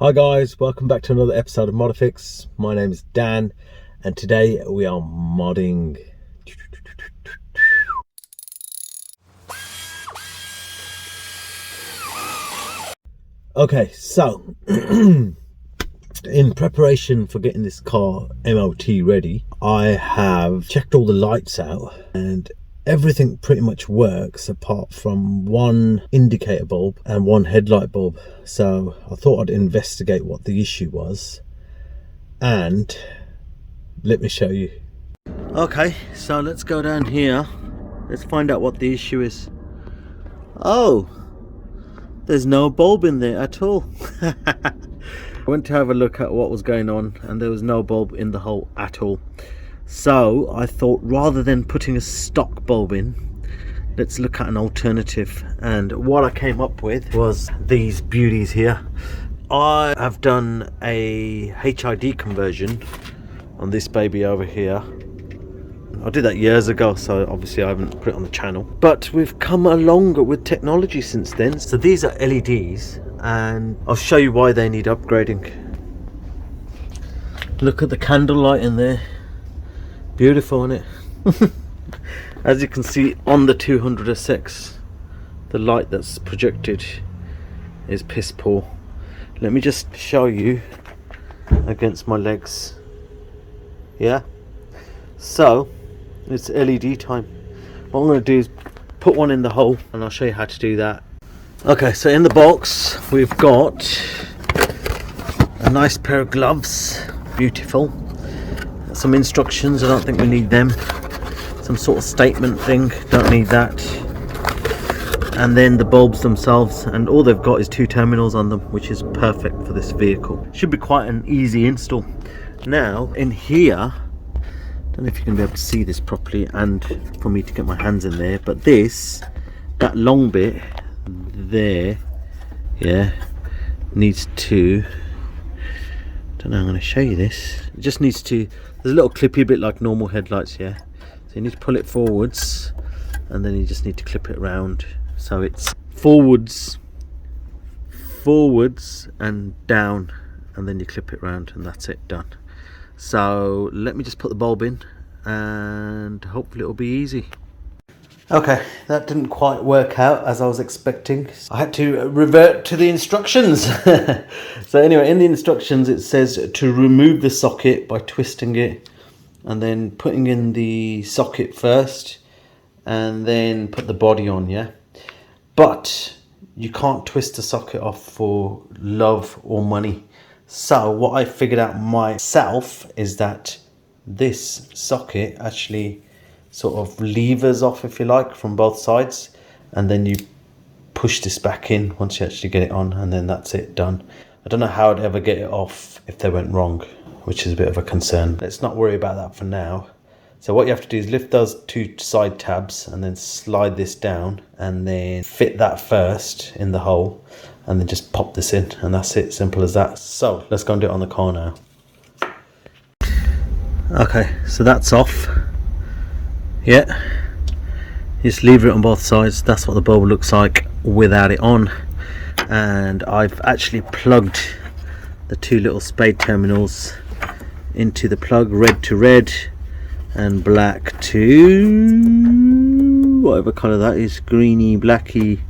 Hi guys, welcome back to another episode of Modifix. My name is Dan and today we are modding. Okay, so in preparation for getting this car MOT ready, I have checked all the lights out and everything pretty much works apart from one indicator bulb and one headlight bulb. So I thought I'd investigate what the issue was and let me show you. Okay, so let's go down here. Let's find out what the issue is. Oh, there's no bulb in there at all. I went to have a look at what was going on and there was no bulb in the hole at all. So I thought rather than putting a stock bulb in, let's look at an alternative. And what I came up with was these beauties here. I have done a HID conversion on this baby over here. I did that years ago, so obviously I haven't put it on the channel. But we've come along with technology since then. So these are LEDs and I'll show you why they need upgrading. Look at the candlelight in there. Beautiful, isn't it? As you can see on the 200SX, the light that's projected is piss poor. Let me just show you against my legs. Yeah, so it's LED time. What I'm going to do is put one in the hole and I'll show you how to do that. Okay, so in the box we've got a nice pair of gloves. Beautiful. Some instructions, I don't think we need them. Some sort of statement thing, don't need that. And then the bulbs themselves, and all they've got is 2 terminals on them, which is perfect for this vehicle. Should be quite an easy install. Now in here, don't know if you're going to be able to see this properly and for me to get my hands in there, but this, that long bit there, yeah, needs to, don't know, I'm going to show you this. It just needs to, there's a little clippy bit like normal headlights, yeah. So you need to pull it forwards and then you just need to clip it around. So it's forwards and down, and then you clip it round and that's it, done. So let me just put the bulb in and hopefully it'll be easy. Okay, that didn't quite work out as I was expecting. I had to revert to the instructions. So anyway, in the instructions it says to remove the socket by twisting it and then putting in the socket first and then put the body on, yeah? But you can't twist the socket off for love or money. So what I figured out myself is that this socket actually sort of levers off, if you like, from both sides, and then you push this back in once you actually get it on, and then that's it, done. I don't know how I'd ever get it off if they went wrong, which is a bit of a concern. Let's not worry about that for now. So what you have to do is lift those 2 side tabs and then slide this down and then fit that first in the hole and then just pop this in, and that's it, simple as that. So let's go and do it on the car now. Okay, so that's off. Yeah, just lever it on both sides. That's what the bulb looks like without it on. And I've actually plugged the 2 little spade terminals into the plug, red to red and black to whatever colour that is, greeny, blacky.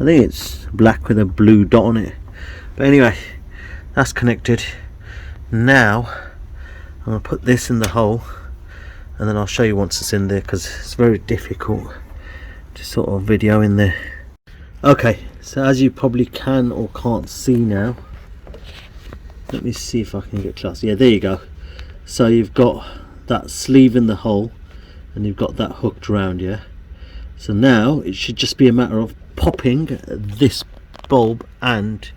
I think it's black with a blue dot on it. But anyway, that's connected. Now I'm going to put this in the hole and then I'll show you once it's in there, because it's very difficult to sort of video in there. Okay, so as you probably can or can't see now, let me see if I can get close. Yeah, there you go. So you've got that sleeve in the hole and you've got that hooked around, yeah. So now it should just be a matter of popping this bulb and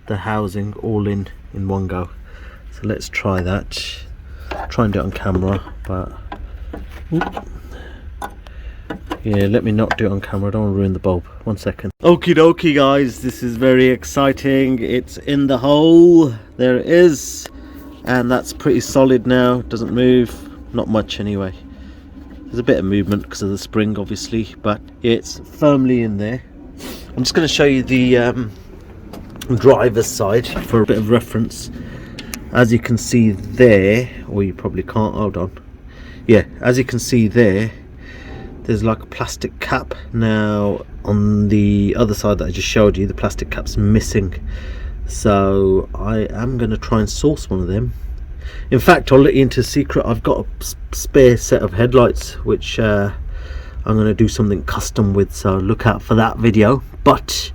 the housing all in one go. So let's try that. Try and do it on camera, but yeah, let me not do it on camera. I don't want to ruin the bulb. 1 second. Okie dokie guys, this is very exciting. It's in the hole. There it is, and that's pretty solid now. Doesn't move, not much anyway. There's a bit of movement because of the spring obviously, but it's firmly in there. I'm just going to show you the driver's side for a bit of reference. As you can see there, or you probably can't, hold on. Yeah, as you can see there, there's like a plastic cap. Now on the other side that I just showed you, the plastic cap's missing, so I am going to try and source one of them. In fact, I'll let you into a secret. I've got a spare set of headlights which I'm going to do something custom with, so look out for that video. But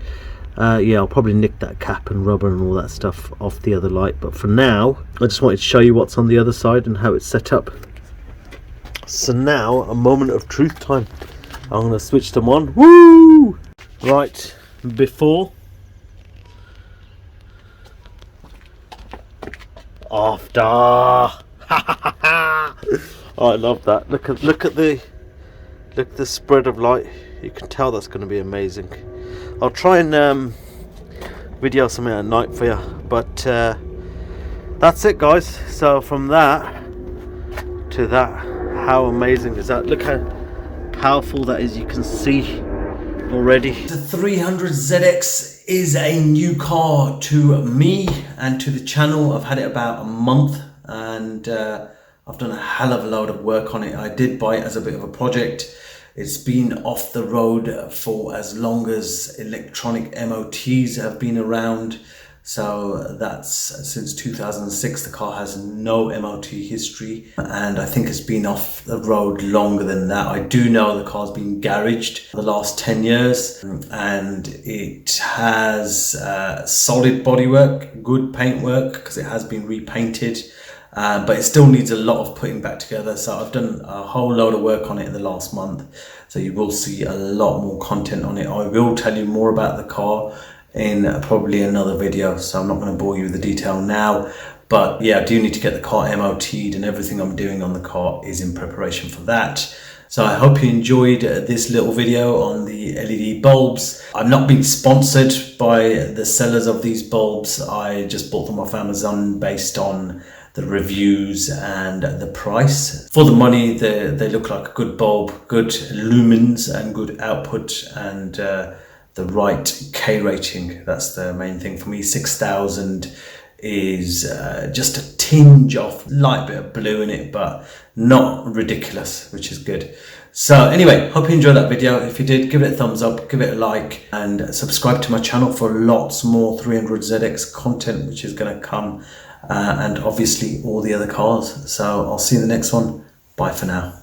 yeah, I'll probably nick that cap and rubber and all that stuff off the other light, but for now I just wanted to show you what's on the other side and how it's set up. So now, a moment of truth time. I'm going to switch them on. Woo! Right, before, after. I love that. Look at the spread of light. You can tell that's going to be amazing. I'll try and video something at night for you, but that's it, guys. So from that to that, how amazing is that? Look how powerful that is. You can see already. The 300ZX is a new car to me and to the channel. I've had it about a month, and I've done a hell of a load of work on it. I did buy it as a bit of a project. It's been off the road for as long as electronic MOTs have been around. So that's since 2006. The car has no MOT history, and I think it's been off the road longer than that. I do know the car's been garaged for the last 10 years, and it has solid bodywork, good paintwork, because it has been repainted. But it still needs a lot of putting back together. So I've done a whole load of work on it in the last month. So you will see a lot more content on it. I will tell you more about the car in probably another video. So I'm not going to bore you with the detail now. But yeah, I do need to get the car MOT'd, and everything I'm doing on the car is in preparation for that. So I hope you enjoyed this little video on the LED bulbs. I'm not being sponsored by the sellers of these bulbs. I just bought them off Amazon based on the reviews and the price. For the money, they look like a good bulb, good lumens and good output, and the right K rating. That's the main thing for me. 6000 is just a tinge of light bit of blue in it, but not ridiculous, which is good. So anyway, hope you enjoyed that video. If you did, give it a thumbs up, give it a like, and subscribe to my channel for lots more 300ZX content, which is going to come, and obviously all the other cars. So I'll see you in the next one. Bye for now.